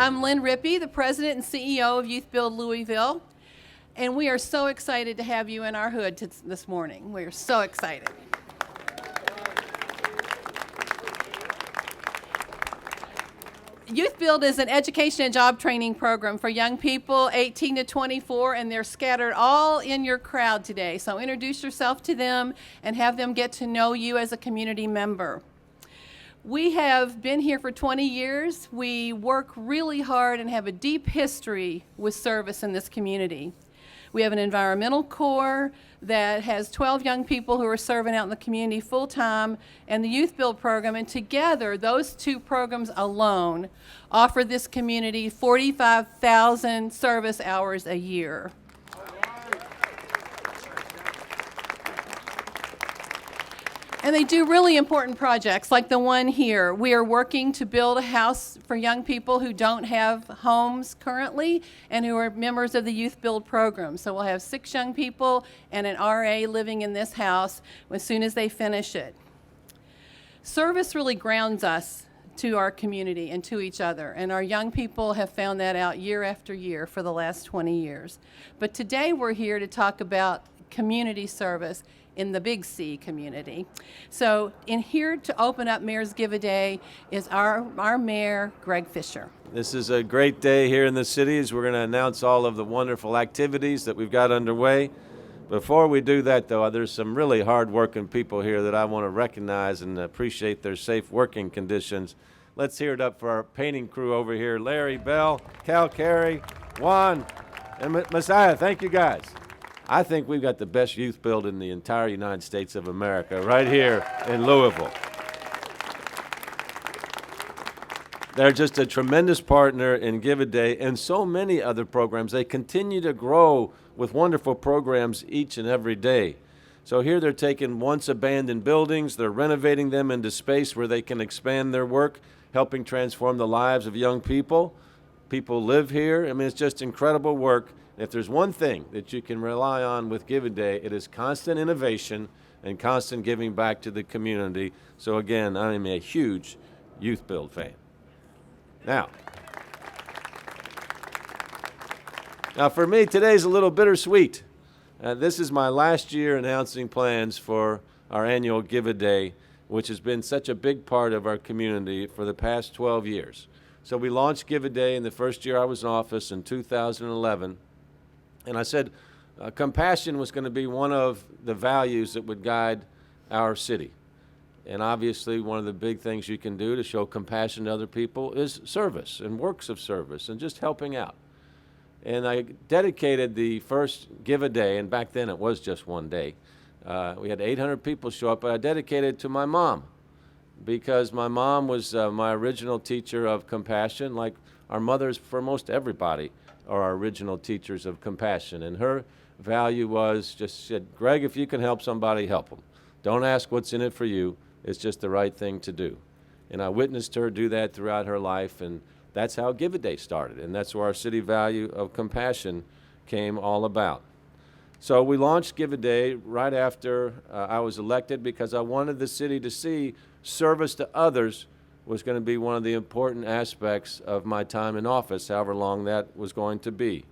I'm Lynn Rippey, the President and CEO of Youth Build Louisville, and we are so excited to have you in our hood this morning. We are so excited. Youth Build is an education and job training program for young people 18 to 24, and they're scattered all in your crowd today. So introduce yourself to them and have them get to know you as a community member. We have been here for 20 years. We work really hard and have a deep history with service in this community. We have an environmental corps that has 12 young people who are serving out in the community full-time, and the Youth Build program, and together those two programs alone offer this community 45,000 service hours a year. And they do really important projects like the one here. We are working to build a house for young people who don't have homes currently and who are members of the Youth Build program. So we'll have 6 young people and an RA living in this house as soon as they finish it. Service really grounds us to our community and to each other, and our young people have found that out year after year for the last 20 years. But today we're here to talk about community service in the Big C community. So in here to open up Mayor's Give-A-Day is our mayor, Greg Fisher. This is a great day here in the city as we're going to announce all of the wonderful activities that we've got underway. Before we do that, though, there's some really hard-working people here that I want to recognize and appreciate their safe working conditions. Let's hear it up for our painting crew over here. Larry, Bell, Cal Carey, Juan, and Messiah. Thank you, guys. I think we've got the best youth build in the entire United States of America right here in Louisville. They're just a tremendous partner in Give-A-Day and so many other programs. They continue to grow with wonderful programs each and every day. So here they're taking once abandoned buildings, they're renovating them into space where they can expand their work, helping transform the lives of young people. People live here. I mean, it's just incredible work. If there's one thing that you can rely on with Give-A-Day, it is constant innovation and constant giving back to the community. So again, I am a huge Youth Build fan. Now for me, today's a little bittersweet. This is my last year announcing plans for our annual Give-A-Day, which has been such a big part of our community for the past 12 years. So we launched Give-A-Day in the first year I was in office in 2011. And I said compassion was going to be one of the values that would guide our city. And obviously one of the big things you can do to show compassion to other people is service and works of service and just helping out. And I dedicated the first Give-A-Day, and back then it was just one day. We had 800 people show up, but I dedicated it to my mom because my mom was my original teacher of compassion, like our mothers for most everybody are our original teachers of compassion. And her value was just said, Greg, if you can help somebody, help them. Don't ask what's in it for you. It's just the right thing to do. And I witnessed her do that throughout her life, and that's how Give-A-Day started. And that's where our city value of compassion came all about. So we launched Give-A-Day right after I was elected because I wanted the city to see service to others was going to be one of the important aspects of my time in office, however long that was going to be.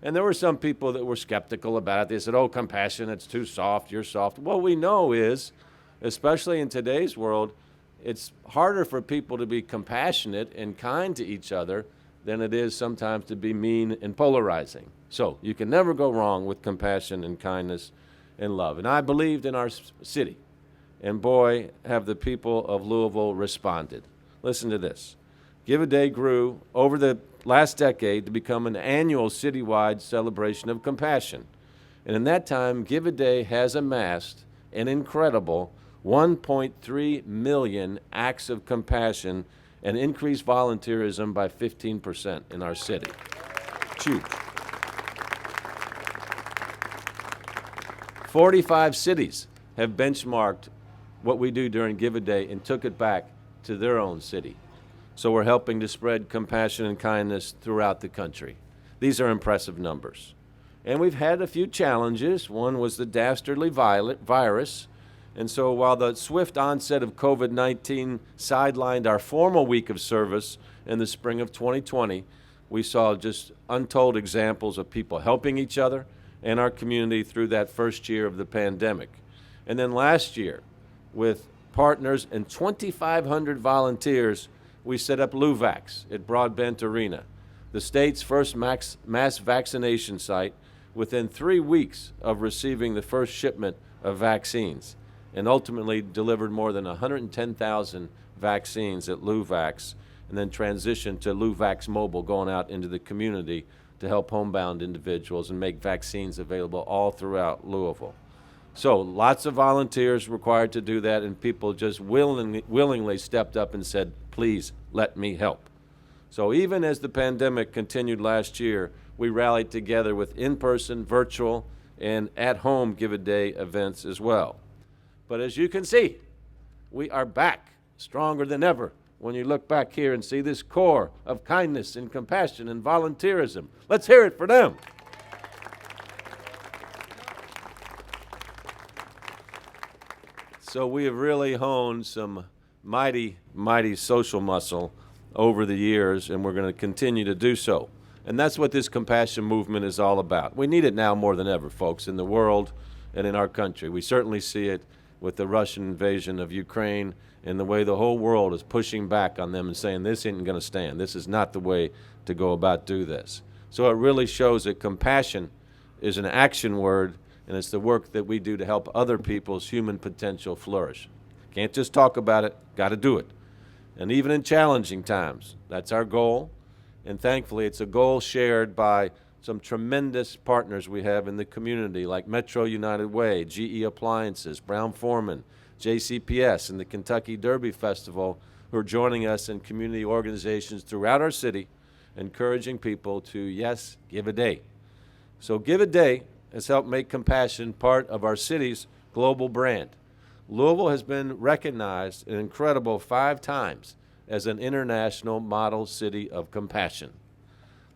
And there were some people that were skeptical about it. They said, oh, compassion, it's too soft, you're soft. What we know is, especially in today's world, it's harder for people to be compassionate and kind to each other than it is sometimes to be mean and polarizing. So you can never go wrong with compassion and kindness and love. And I believed in our city. And boy, have the people of Louisville responded. Listen to this. Give-A-Day grew over the last decade to become an annual citywide celebration of compassion. And in that time, Give-A-Day has amassed an incredible 1.3 million acts of compassion and increased volunteerism by 15% in our city. It's huge. 45 cities have benchmarked what we do during Give-A-Day and took it back to their own city. So we're helping to spread compassion and kindness throughout the country. These are impressive numbers. And we've had a few challenges. One was the dastardly virus, And so while the swift onset of COVID-19 sidelined our formal week of service in the spring of 2020, we saw just untold examples of people helping each other and our community through that first year of the pandemic. And then last year, with partners and 2,500 volunteers, we set up LouVax at Broadbent Arena, the state's first mass vaccination site, within 3 weeks of receiving the first shipment of vaccines, and ultimately delivered more than 110,000 vaccines at LouVax, and then transitioned to LouVax Mobile, going out into the community to help homebound individuals and make vaccines available all throughout Louisville. So lots of volunteers required to do that, and people just willingly stepped up and said, please let me help. So even as the pandemic continued last year, we rallied together with in-person, virtual, and at-home Give-A-Day events as well. But as you can see, we are back stronger than ever when you look back here and see this core of kindness and compassion and volunteerism. Let's hear it for them. So we have really honed some mighty, mighty social muscle over the years, and we're going to continue to do so. And that's what this compassion movement is all about. We need it now more than ever, folks, in the world and in our country. We certainly see it with the Russian invasion of Ukraine and the way the whole world is pushing back on them and saying this isn't going to stand. This is not the way to go about do this. So it really shows that compassion is an action word, and it's the work that we do to help other people's human potential flourish. Can't just talk about it, got to do it. And even in challenging times, that's our goal. And thankfully, it's a goal shared by some tremendous partners we have in the community, like Metro United Way, GE Appliances, Brown Forman, JCPS, and the Kentucky Derby Festival, who are joining us in community organizations throughout our city, encouraging people to, yes, give a day. So Give a Day has helped make compassion part of our city's global brand. Louisville has been recognized an incredible 5 times as an international model city of compassion.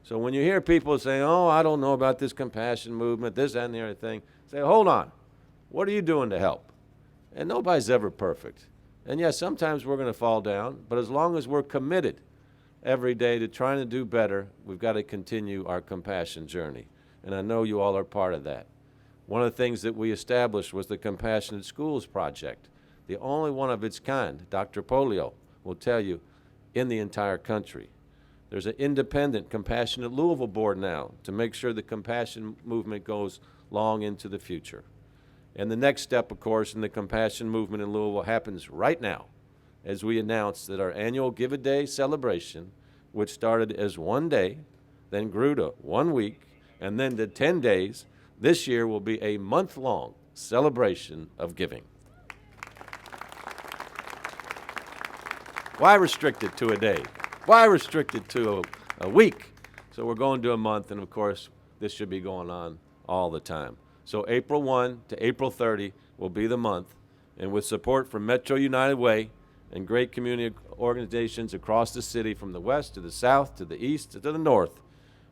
So when you hear people say, oh, I don't know about this compassion movement, this, that, and the other thing, say, hold on, what are you doing to help? And nobody's ever perfect. And yes, sometimes we're going to fall down, but as long as we're committed every day to trying to do better, we've got to continue our compassion journey. And I know you all are part of that. One of the things that we established was the Compassionate Schools Project, the only one of its kind, Dr. Polio will tell you, in the entire country. There's an independent Compassionate Louisville board now to make sure the compassion movement goes long into the future. And the next step, of course, in the compassion movement in Louisville happens right now as we announce that our annual Give-A-Day celebration, which started as 1 day, then grew to 1 week, and then to 10 days, this year will be a month-long celebration of giving. Why restrict it to a day? Why restrict it to a week? So we're going to a month, and of course, this should be going on all the time. So April 1 to April 30 will be the month, and with support from Metro United Way and great community organizations across the city from the west to the south to the east to the north,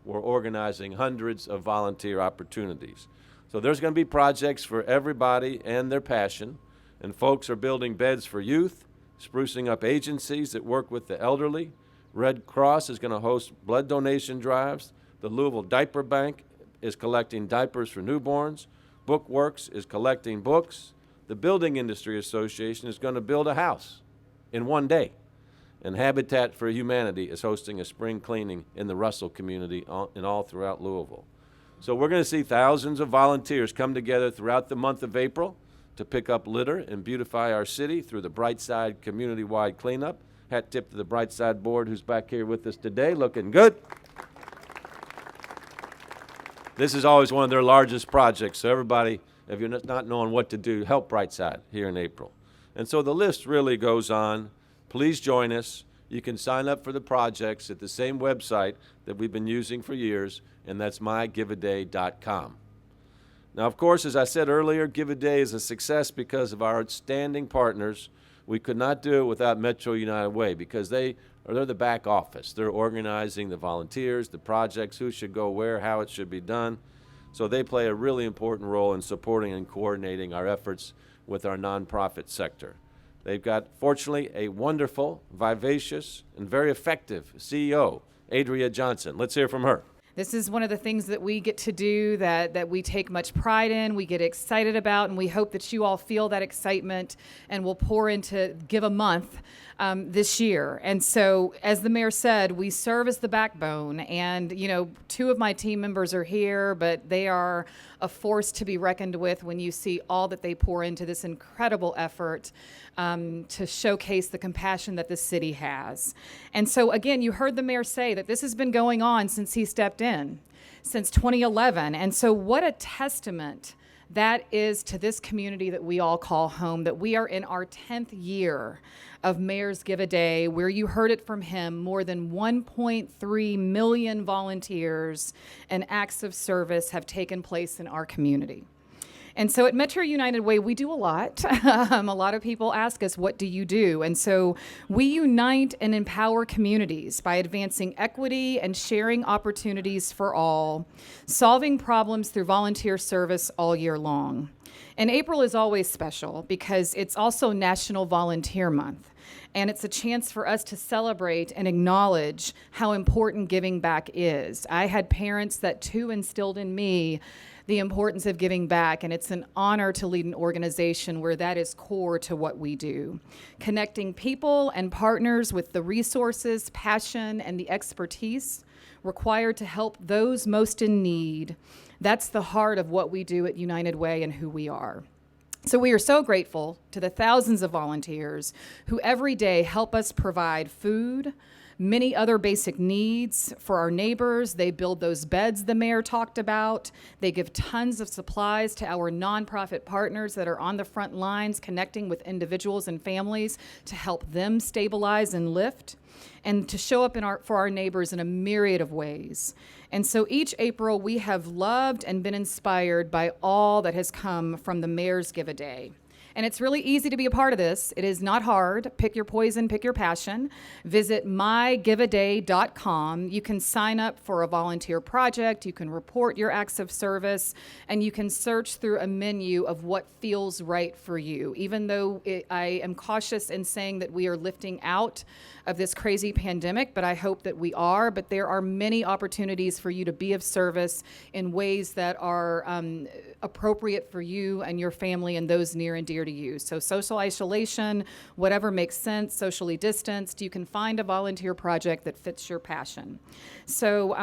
we're organizing hundreds of volunteer opportunities. So there's going to be projects for everybody and their passion, and folks are building beds for youth, sprucing up agencies that work with the elderly. Red Cross is going to host blood donation drives. The Louisville Diaper Bank is collecting diapers for newborns. Bookworks is collecting books. The Building Industry Association is going to build a house in 1 day. And Habitat for Humanity is hosting a spring cleaning in the Russell community and all throughout Louisville. So we're going to see thousands of volunteers come together throughout the month of April to pick up litter and beautify our city through the Brightside community-wide cleanup. Hat tip to the Brightside board who's back here with us today, looking good. This is always one of their largest projects, so everybody, if you're not knowing what to do, help Brightside here in April. And so the list really goes on. Please join us. You can sign up for the projects at the same website that we've been using for years, and that's mygiveaday.com. Now, of course, as I said earlier, Give-A-Day is a success because of our outstanding partners. We could not do it without Metro United Way because they're the back office. They're organizing the volunteers, the projects, who should go where, how it should be done. So they play a really important role in supporting and coordinating our efforts with our nonprofit sector. They've got, fortunately, a wonderful, vivacious, and very effective CEO, Adria Johnson. Let's hear from her. This is one of the things that we get to do that we take much pride in, we get excited about, and we hope that you all feel that excitement and will pour into Give a Month this year. And so, as the mayor said, we serve as the backbone. And, you know, 2 of my team members are here, but they are a force to be reckoned with when you see all that they pour into this incredible effort to showcase the compassion that the city has. And so, again, you heard the mayor say that this has been going on since he stepped in, since 2011. And so what a testament that is to this community that we all call home, that we are in our 10th year of Mayor's Give a Day, where you heard it from him, more than 1.3 million volunteers and acts of service have taken place in our community. And so at Metro United Way, we do a lot. A lot of people ask us, what do you do? And so we unite and empower communities by advancing equity and sharing opportunities for all, solving problems through volunteer service all year long. And April is always special because it's also National Volunteer Month. And it's a chance for us to celebrate and acknowledge how important giving back is. I had parents that too instilled in me the importance of giving back, and it's an honor to lead an organization where that is core to what we do. Connecting people and partners with the resources, passion, and the expertise required to help those most in need. That's the heart of what we do at United Way and who we are. So we are so grateful to the thousands of volunteers who every day help us provide food, many other basic needs for our neighbors. They build those beds the mayor talked about. They give tons of supplies to our nonprofit partners that are on the front lines connecting with individuals and families to help them stabilize and lift, and to show up for our neighbors in a myriad of ways. And so each April, we have loved and been inspired by all that has come from the Mayor's Give a Day. And it's really easy to be a part of this. It is not hard. Pick your poison, pick your passion. Visit mygiveaday.com. You can sign up for a volunteer project. You can report your acts of service, and you can search through a menu of what feels right for you. Even though I am cautious in saying that we are lifting out of this crazy pandemic, but I hope that we are. But there are many opportunities for you to be of service in ways that are appropriate for you and your family and those near and dear to you. So social isolation, whatever makes sense, socially distanced, you can find a volunteer project that fits your passion. So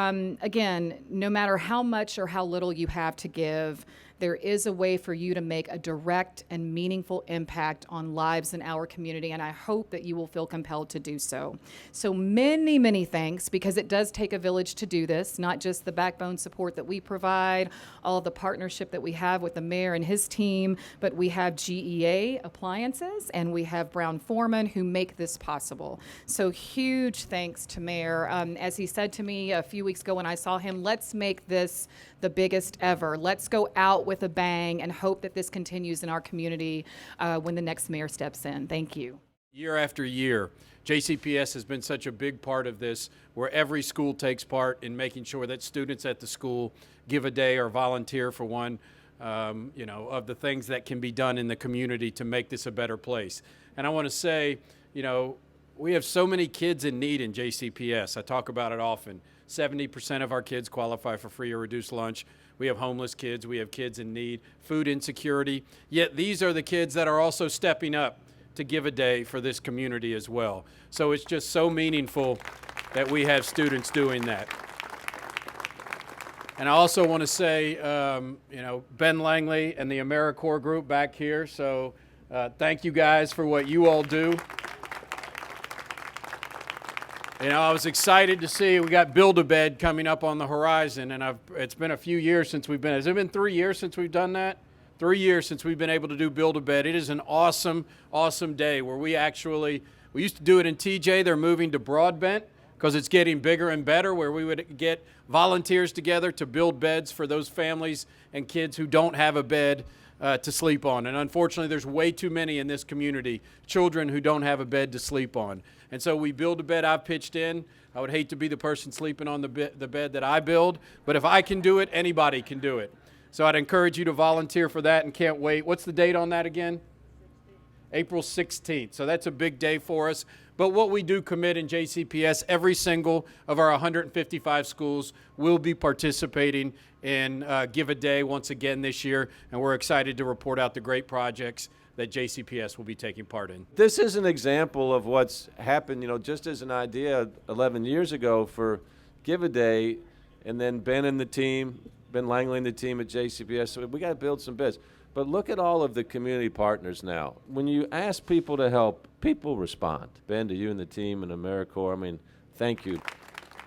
again, no matter how much or how little you have to give, there is a way for you to make a direct and meaningful impact on lives in our community, and I hope that you will feel compelled to do so. So many, many thanks, because it does take a village to do this, not just the backbone support that we provide, all of the partnership that we have with the mayor and his team, but we have GEA Appliances and we have Brown Foreman who make this possible. So huge thanks to Mayor. As he said to me a few weeks ago when I saw him, let's make this the biggest ever. Let's go out with a bang and hope that this continues in our community when the next mayor steps in. Thank you. Year after year, JCPS has been such a big part of this, where every school takes part in making sure that students at the school give a day or volunteer for one, of the things that can be done in the community to make this a better place. And I want to say, we have so many kids in need in JCPS. I talk about it often. 70% of our kids qualify for free or reduced lunch. We have homeless kids. We have kids in need, food insecurity. Yet these are the kids that are also stepping up to give a day for this community as well. So it's just so meaningful that we have students doing that. And I also want to say, Ben Langley and the AmeriCorps group back here. So thank you guys for what you all do. I was excited to see we got Build-A-Bed coming up on the horizon, and it's been a few years since we've been. Has it been 3 years since we've done that? 3 years since we've been able to do Build-A-Bed. It is an awesome, awesome day where we used to do it in TJ. They're moving to Broadbent because it's getting bigger and better, where we would get volunteers together to build beds for those families and kids who don't have a bed to sleep on. And unfortunately, there's way too many in this community, children who don't have a bed to sleep on. And so we build a bed. I've pitched in. I would hate to be the person sleeping on the bed that I build, but if I can do it, anybody can do it. So I'd encourage you to volunteer for that, and can't wait. What's the date on that again? April 16th. So that's a big day for us. But what we do commit in JCPS, every single of our 155 schools will be participating in Give a Day once again this year, and we're excited to report out the great projects that JCPS will be taking part in. This is an example of what's happened, just as an idea 11 years ago for Give a Day, and then Ben and the team, Ben Langley and the team at JCPS, so we got to build some beds. But look at all of the community partners now. When you ask people to help, people respond. Ben, to you and the team and AmeriCorps, thank you.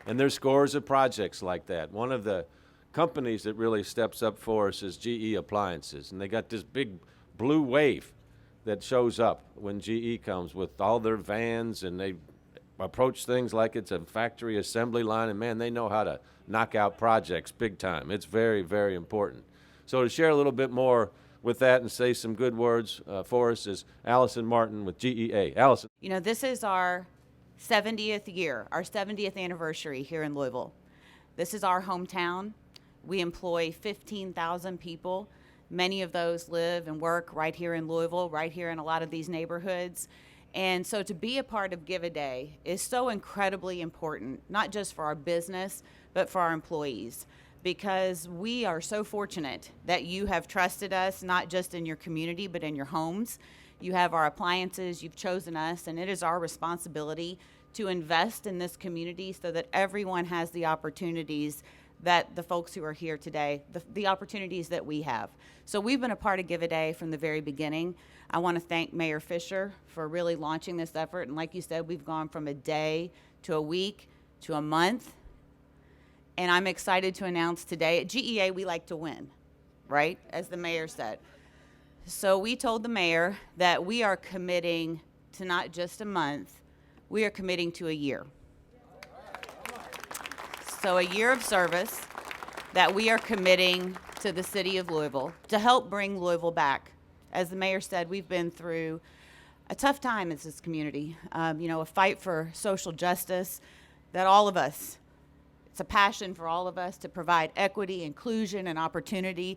And there's scores of projects like that. One of the companies that really steps up for us is GE Appliances, and they got this big blue wave that shows up when GE comes with all their vans, and they approach things like it's a factory assembly line, and man, they know how to knock out projects big time. It's very, very important. So to share a little bit more with that and say some good words for us is Allison Martin with GEA. Allison. This is our 70th year, our 70th anniversary here in Louisville. This is our hometown. We employ 15,000 people. Many of those live and work right here in Louisville, right here in a lot of these neighborhoods. And so to be a part of Give a Day is so incredibly important, not just for our business, but for our employees, because we are so fortunate that you have trusted us, not just in your community, but in your homes. You have our appliances, you've chosen us, and it is our responsibility to invest in this community so that everyone has the opportunities that the folks who are here today, the opportunities that we have. So we've been a part of Give a Day from the very beginning. I want to thank Mayor Fisher for really launching this effort. And like you said, we've gone from a day to a week to a month. And I'm excited to announce today, at GEA, we like to win, right? As the mayor said. So we told the mayor that we are committing to not just a month, we are committing to a year. So a year of service that we are committing to the city of Louisville to help bring Louisville back. As the mayor said, we've been through a tough time as this community, a fight for social justice that all of us, it's a passion for all of us to provide equity, inclusion, and opportunity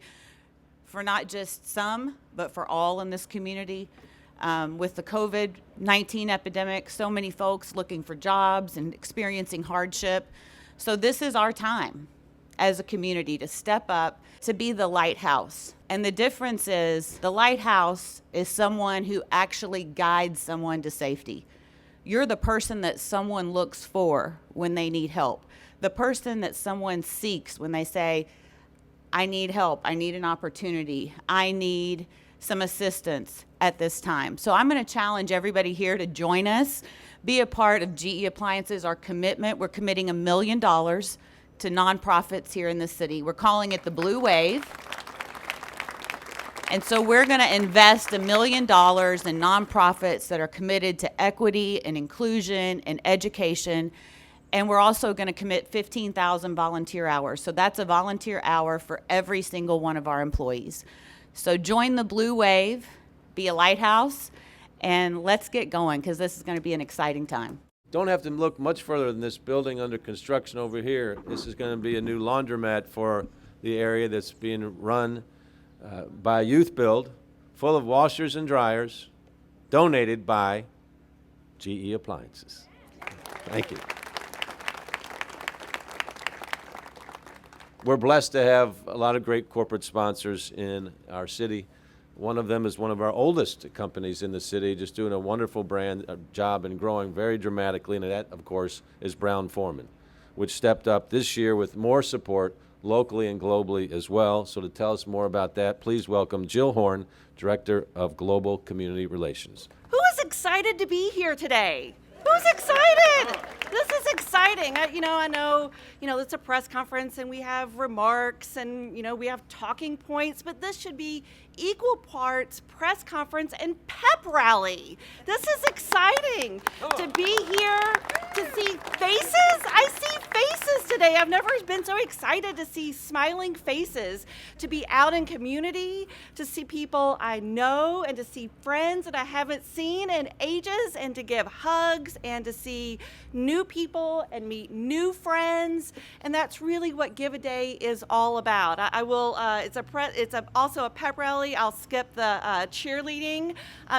for not just some, but for all in this community. With the COVID-19 epidemic, so many folks looking for jobs and experiencing hardship. So this is our time as a community to step up, to be the lighthouse. And the difference is the lighthouse is someone who actually guides someone to safety. You're the person that someone looks for when they need help. The person that someone seeks when they say, I need help, I need an opportunity, I need some assistance at this time. So I'm going to challenge everybody here to join us, be a part of GE Appliances, our commitment. We're committing $1 million to nonprofits here in the city. We're calling it the Blue Wave. And so we're going to invest $1 million in nonprofits that are committed to equity and inclusion and education. And we're also going to commit 15,000 volunteer hours. So that's a volunteer hour for every single one of our employees. So join the Blue Wave, be a lighthouse, and let's get going, because this is going to be an exciting time. Don't have to look much further than this building under construction over here. This is going to be a new laundromat for the area that's being run by Youth Build, full of washers and dryers, donated by GE Appliances. Thank you. We're blessed to have a lot of great corporate sponsors in our city. One of them is one of our oldest companies in the city, just doing a wonderful job and growing very dramatically, and that, of course, is Brown-Forman, which stepped up this year with more support locally and globally as well. So to tell us more about that, please welcome Jill Horn, Director of Global Community Relations. Who is excited to be here today? Who's excited? This is exciting. I know, it's a press conference and we have remarks and, we have talking points, but this should be equal parts press conference and pep rally. This is exciting to be here, to see faces. I see faces today. I've never been so excited to see smiling faces, to be out in community, to see people I know and to see friends that I haven't seen in ages, and to give hugs and to see new new people and meet new friends, and that's really what Give a Day is all about. I will. Also a pep rally. I'll skip the cheerleading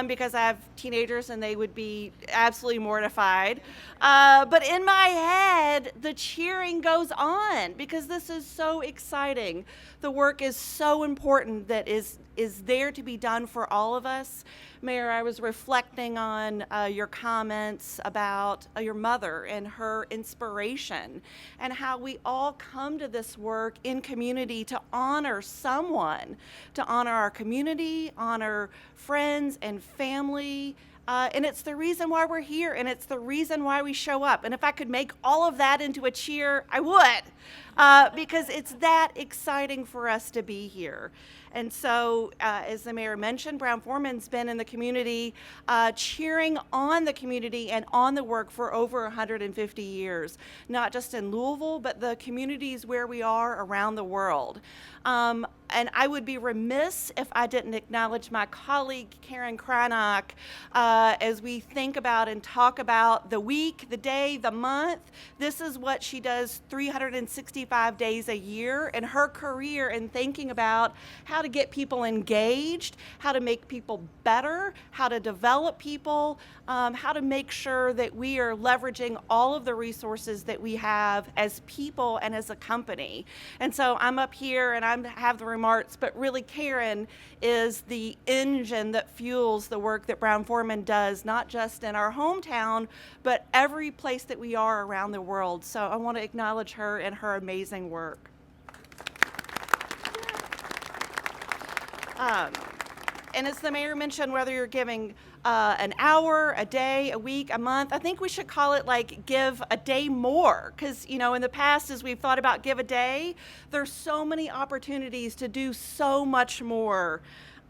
because I have teenagers and they would be absolutely mortified. But in my head, the cheering goes on because this is so exciting. The work is so important that is there to be done for all of us. Mayor, I was reflecting on your comments about your mother and her inspiration and how we all come to this work in community to honor someone, to honor our community, honor friends and family. And it's the reason why we're here, and it's the reason why we show up. And if I could make all of that into a cheer, I would, because it's that exciting for us to be here. And so, as the mayor mentioned, Brown-Forman's been in the community, cheering on the community and on the work for over 150 years, not just in Louisville, but the communities where we are around the world. And I would be remiss if I didn't acknowledge my colleague, Karen Crynock, as we think about and talk about the week, the day, the month. This is what she does 365 days a year in her career in thinking about how to get people engaged, how to make people better, how to develop people, how to make sure that we are leveraging all of the resources that we have as people and as a company. And so I'm up here and I have the remarks, but really Karen is the engine that fuels the work that Brown-Forman does, not just in our hometown, but every place that we are around the world. So I want to acknowledge her and her amazing work. And as the mayor mentioned, whether you're giving an hour, a day, a week, a month, I think we should call it like Give a Day More. Because, you know, in the past, as we've thought about Give a Day, there's so many opportunities to do so much more.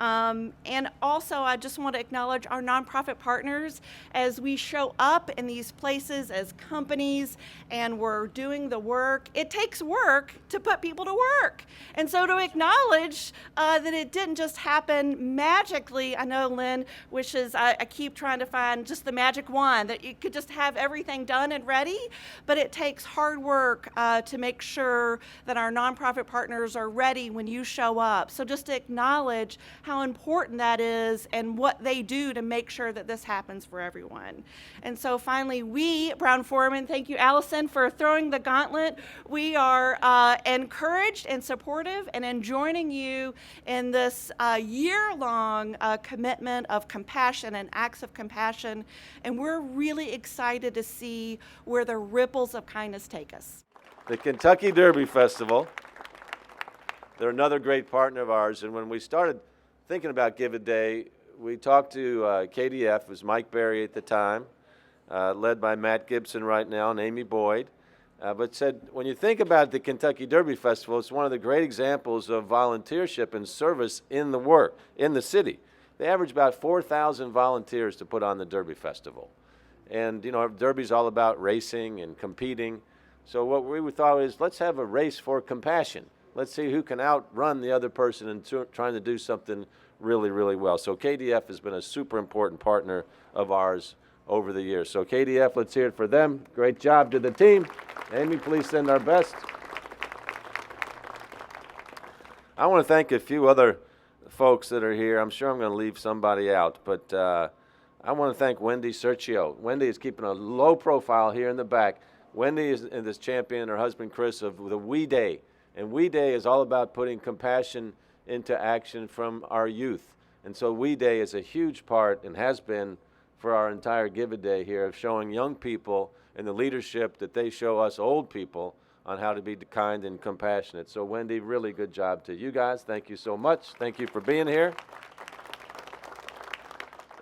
And also, I just want to acknowledge our nonprofit partners as we show up in these places as companies and we're doing the work. It takes work to put people to work. And so to acknowledge that it didn't just happen magically. I know Lynn wishes I keep trying to find just the magic wand, that you could just have everything done and ready, but it takes hard work to make sure that our nonprofit partners are ready when you show up. So just to acknowledge how important that is and what they do to make sure that this happens for everyone. And so finally, we, Brown-Forman, thank you, Allison, for throwing the gauntlet. We are encouraged and supportive and in joining you in this year-long commitment of compassion and acts of compassion. And we're really excited to see where the ripples of kindness take us. The Kentucky Derby Festival, they're another great partner of ours, and when we started thinking about Give a Day, we talked to KDF, it was Mike Berry at the time, led by Matt Gibson right now and Amy Boyd, but said, when you think about the Kentucky Derby Festival, it's one of the great examples of volunteership and service in the city. They average about 4,000 volunteers to put on the Derby Festival. And, you know, Derby's all about racing and competing. So what we thought is, let's have a race for compassion. Let's see who can outrun the other person in trying to do something really, really well. So KDF has been a super important partner of ours over the years. So KDF, let's hear it for them. Great job to the team. Amy, please send our best. I want to thank a few other folks that are here. I'm sure I'm going to leave somebody out, but I want to thank Wendy Sergio. Wendy is keeping a low profile here in the back. Wendy is this champion, her husband Chris, of the We Day. And We Day is all about putting compassion into action from our youth. And so We Day is a huge part, and has been for our entire Give a Day here, of showing young people and the leadership that they show us old people on how to be kind and compassionate. So Wendy, really good job to you guys. Thank you so much. Thank you for being here.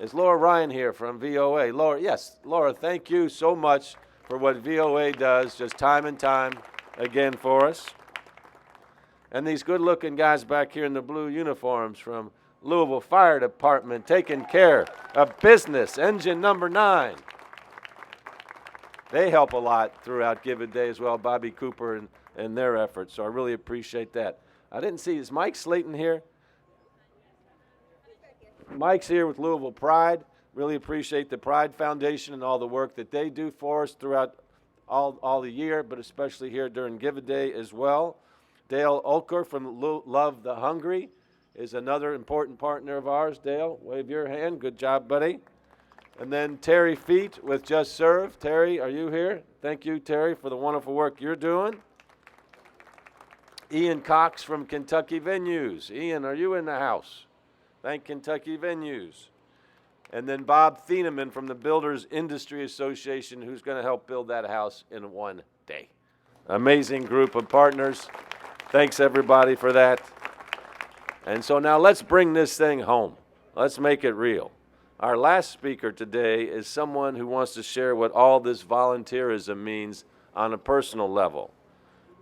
Is Laura Ryan here from VOA? Laura, yes. Laura, thank you so much for what VOA does just time and time again for us. And these good-looking guys back here in the blue uniforms from Louisville Fire Department, taking care of business, engine number 9. They help a lot throughout Give a Day as well, Bobby Cooper and their efforts, so I really appreciate that. I didn't see, is Mike Slayton here? Mike's here with Louisville Pride. Really appreciate the Pride Foundation and all the work that they do for us throughout all the year, but especially here during Give a Day as well. Dale Ulker from Love the Hungry is another important partner of ours. Dale, wave your hand. Good job, buddy. And then Terry Feet with Just Serve. Terry, are you here? Thank you, Terry, for the wonderful work you're doing. Ian Cox from Kentucky Venues. Ian, are you in the house? Thank Kentucky Venues. And then Bob Thieneman from the Builders Industry Association, who's going to help build that house in one day. Amazing group of partners. Thanks, everybody, for that. And so now let's bring this thing home. Let's make it real. Our last speaker today is someone who wants to share what all this volunteerism means on a personal level.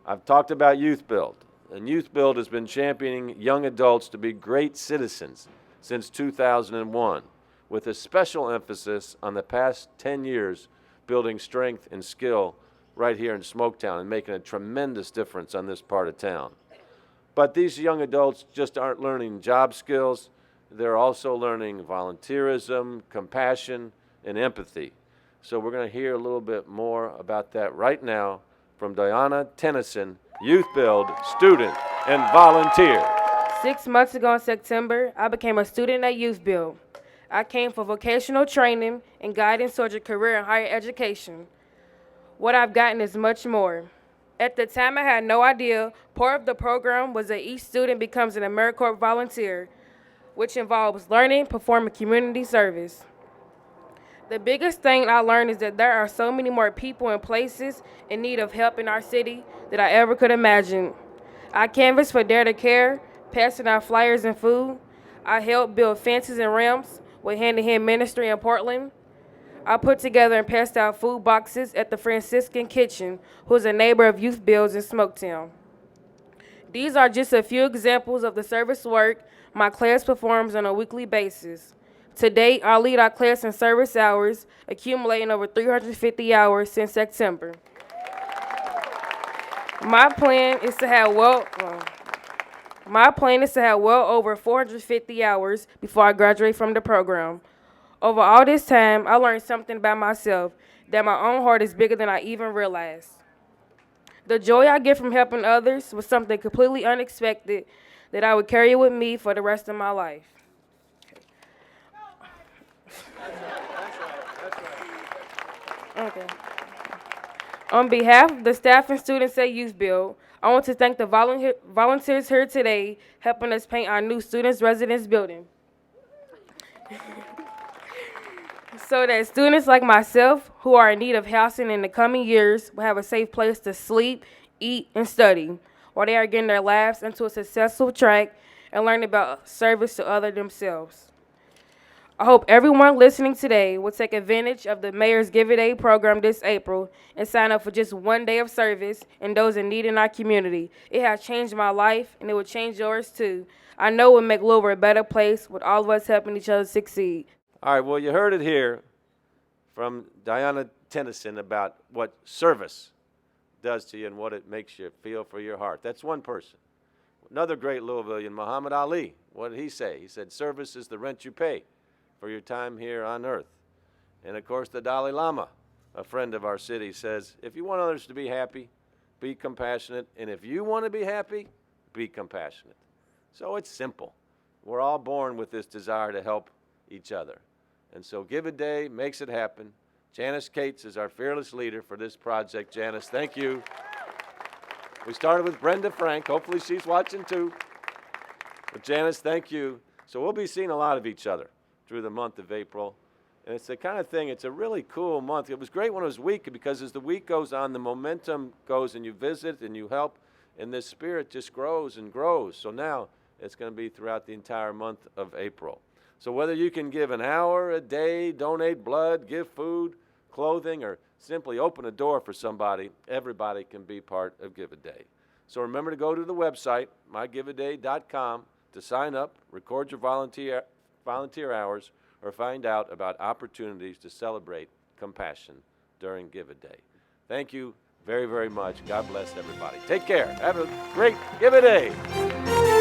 I've talked about Youth Build, and Youth Build has been championing young adults to be great citizens since 2001, with a special emphasis on the past 10 years building strength and skill right here in Smoketown and making a tremendous difference on this part of town. But these young adults just aren't learning job skills. They're also learning volunteerism, compassion, and empathy. So we're going to hear a little bit more about that right now from Diana Tennyson, Youth Build student and volunteer. 6 months ago in September, I became a student at Youth Build. I came for vocational training and guidance towards a career in higher education. What I've gotten is much more. At the time, I had no idea part of the program was that each student becomes an AmeriCorps volunteer, which involves learning, performing community service. The biggest thing I learned is that there are so many more people and places in need of help in our city than I ever could imagine. I canvassed for Dare to Care, passing out flyers and food. I helped build fences and ramps with hand-to-hand ministry in Portland. I put together and passed out food boxes at the Franciscan Kitchen, who is a neighbor of Youth Builds in Smoketown. These are just a few examples of the service work my class performs on a weekly basis. To date, I lead our class in service hours, accumulating over 350 hours since September. My plan is to have well over 450 hours before I graduate from the program. Over all this time, I learned something about myself, that my own heart is bigger than I even realized. The joy I get from helping others was something completely unexpected that I would carry with me for the rest of my life. Okay. On behalf of the staff and students at Youth Build, I want to thank the volunteers here today helping us paint our new students' residence building. So that students like myself who are in need of housing in the coming years will have a safe place to sleep, eat, and study while they are getting their lives into a successful track and learning about service to others themselves. I hope everyone listening today will take advantage of the Mayor's Give a Day program this April and sign up for just one day of service and those in need in our community. It has changed my life, and it will change yours too. I know it will make Louisville a better place with all of us helping each other succeed. All right, well, you heard it here from Diana Tennyson about what service does to you and what it makes you feel for your heart. That's one person. Another great Louisvillian, Muhammad Ali, what did he say? He said, service is the rent you pay for your time here on earth. And of course, the Dalai Lama, a friend of our city, says, if you want others to be happy, be compassionate. And if you want to be happy, be compassionate. So it's simple. We're all born with this desire to help each other. And so Give a Day makes it happen. Janice Cates is our fearless leader for this project. Janice, thank you. We started with Brenda Frank. Hopefully she's watching too. But Janice, thank you. So we'll be seeing a lot of each other through the month of April. And it's the kind of thing, it's a really cool month. It was great when it was week because as the week goes on, the momentum goes and you visit and you help, and this spirit just grows and grows. So now it's going to be throughout the entire month of April. So whether you can give an hour a day, donate blood, give food, clothing, or simply open a door for somebody, everybody can be part of Give a Day. So remember to go to the website, mygiveaday.com, to sign up, record your volunteer hours, or find out about opportunities to celebrate compassion during Give a Day. Thank you very, very much. God bless everybody. Take care. Have a great Give a Day.